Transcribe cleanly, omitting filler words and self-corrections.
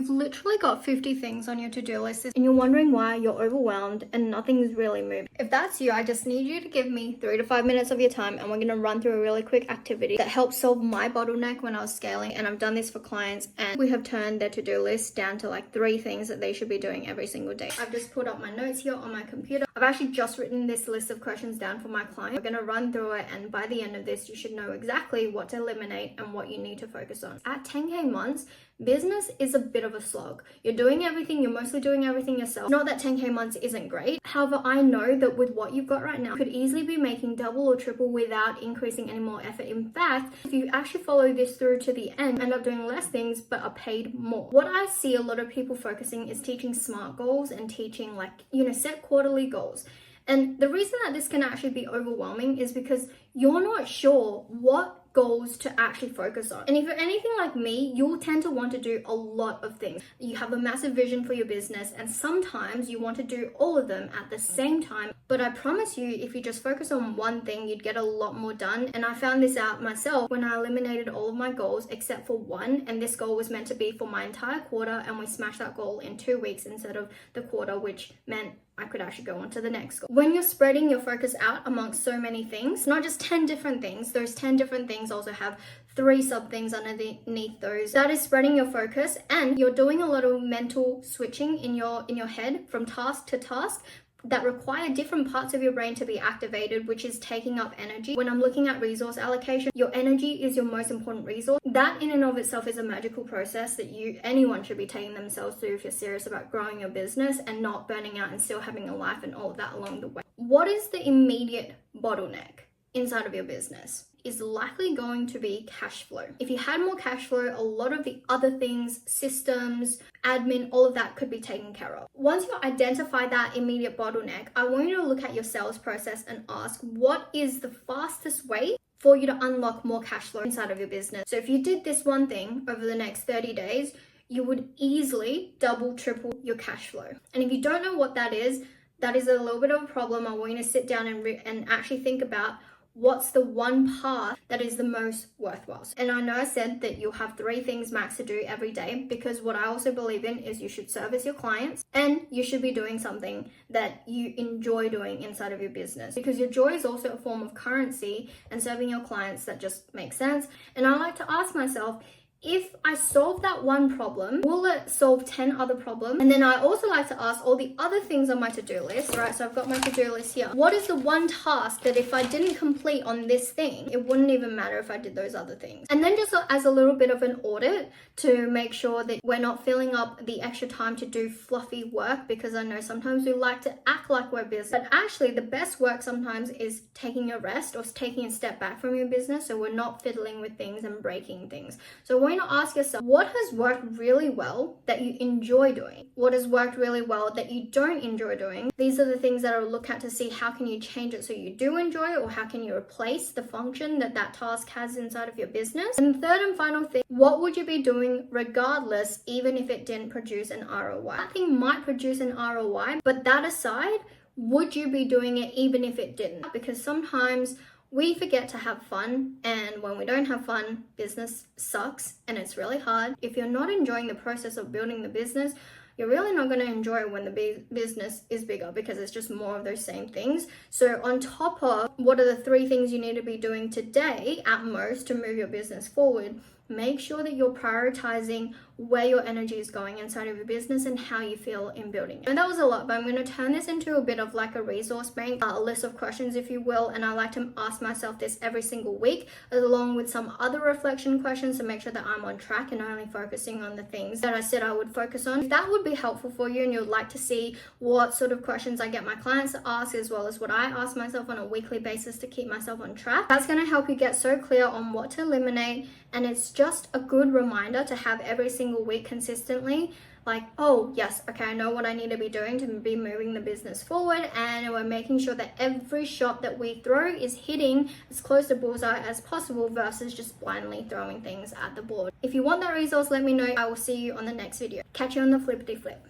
You've literally got 50 things on your to-do list and you're wondering why you're overwhelmed and nothing's really moving. If that's you, I just need you to give me 3 to 5 minutes of your time and we're going to run through a really quick activity that helped solve my bottleneck when I was scaling. And I've done this for clients and we have turned their to-do list down to like 3 things that they should be doing every single day. I've just put up my notes here on my computer. I've actually just written this list of questions down for my client. We're going to run through it and by the end of this, you should know exactly what to eliminate and what you need to focus on. At 10K months, business is a bit of a slog. You're doing everything, you're mostly doing everything yourself. Not that 10K months isn't great. However, I know that with what you've got right now, you could easily be making double or triple without increasing any more effort. In fact, if you actually follow this through to the end, end up doing less things but are paid more. What I see a lot of people focusing is teaching SMART goals and teaching set quarterly goals. And the reason that this can actually be overwhelming is because you're not sure what goals to actually focus on. And if you're anything like me, you'll tend to want to do a lot of things. You have a massive vision for your business and sometimes you want to do all of them at the same time. But I promise you, if you just focus on one thing, you'd get a lot more done. And I found this out myself when I eliminated all of my goals except for one. And this goal was meant to be for my entire quarter and we smashed that goal in 2 weeks instead of the quarter, which meant I could actually go on to the next goal. When you're spreading your focus out amongst so many things, not just 10 different things, those 10 different things also have 3 sub things underneath those. That is spreading your focus and you're doing a lot of mental switching in your head from task to task that require different parts of your brain to be activated, which is taking up energy. When I'm looking at resource allocation, your energy is your most important resource. That in and of itself is a magical process that anyone should be taking themselves through if you're serious about growing your business and not burning out and still having a life and all of that along the way. What is the immediate bottleneck inside of your business? Is likely going to be cash flow. If you had more cash flow, a lot of the other things, systems, admin, all of that could be taken care of. Once you identify that immediate bottleneck, I want you to look at your sales process and ask, what is the fastest way for you to unlock more cash flow inside of your business? So if you did this one thing over the next 30 days, you would easily double, triple your cash flow. And if you don't know what that is a little bit of a problem. I want you to sit down and actually think about what's the one path that is the most worthwhile. And I know I said that you'll have 3 things max to do every day because what I also believe in is you should service your clients and you should be doing something that you enjoy doing inside of your business because your joy is also a form of currency and serving your clients that just makes sense. And I like to ask myself, if I solve that one problem, will it solve 10 other problems? And then I also like to ask all the other things on my to-do list, right? So I've got my to-do list here. What is the one task that if I didn't complete on this thing, it wouldn't even matter if I did those other things? And then just as a little bit of an audit to make sure that we're not filling up the extra time to do fluffy work, because I know sometimes we like to act like we're busy, but actually the best work sometimes is taking a rest or taking a step back from your business so we're not fiddling with things and breaking things. So when to ask yourself, what has worked really well that you enjoy doing? What has worked really well that you don't enjoy doing? These are the things that I'll look at to see how can you change it so you do enjoy it, or how can you replace the function that task has inside of your business. And the third and final thing, what would you be doing regardless, even if it didn't produce an ROI? That thing might produce an ROI, but that aside, would you be doing it even if it didn't? Because sometimes we forget to have fun, and when we don't have fun, business sucks and it's really hard. If you're not enjoying the process of building the business, you're really not going to enjoy it when the business is bigger because it's just more of those same things. So on top of what are the 3 things you need to be doing today at most to move your business forward, make sure that you're prioritizing where your energy is going inside of your business and how you feel in building it. And that was a lot, but I'm going to turn this into a bit of like a resource bank, a list of questions, if you will. And I like to ask myself this every single week, along with some other reflection questions to make sure that I'm on track and only focusing on the things that I said I would focus on. If that would be helpful for you and you'd like to see what sort of questions I get my clients to ask, as well as what I ask myself on a weekly basis to keep myself on track, that's going to help you get so clear on what to eliminate. And it's just a good reminder to have every single week consistently, like, oh yes, okay, I know what I need to be doing to be moving the business forward, and we're making sure that every shot that we throw is hitting as close to bullseye as possible versus just blindly throwing things at the board. If you want that resource, let me know. I will see you on the next video. Catch you on the flippity flip.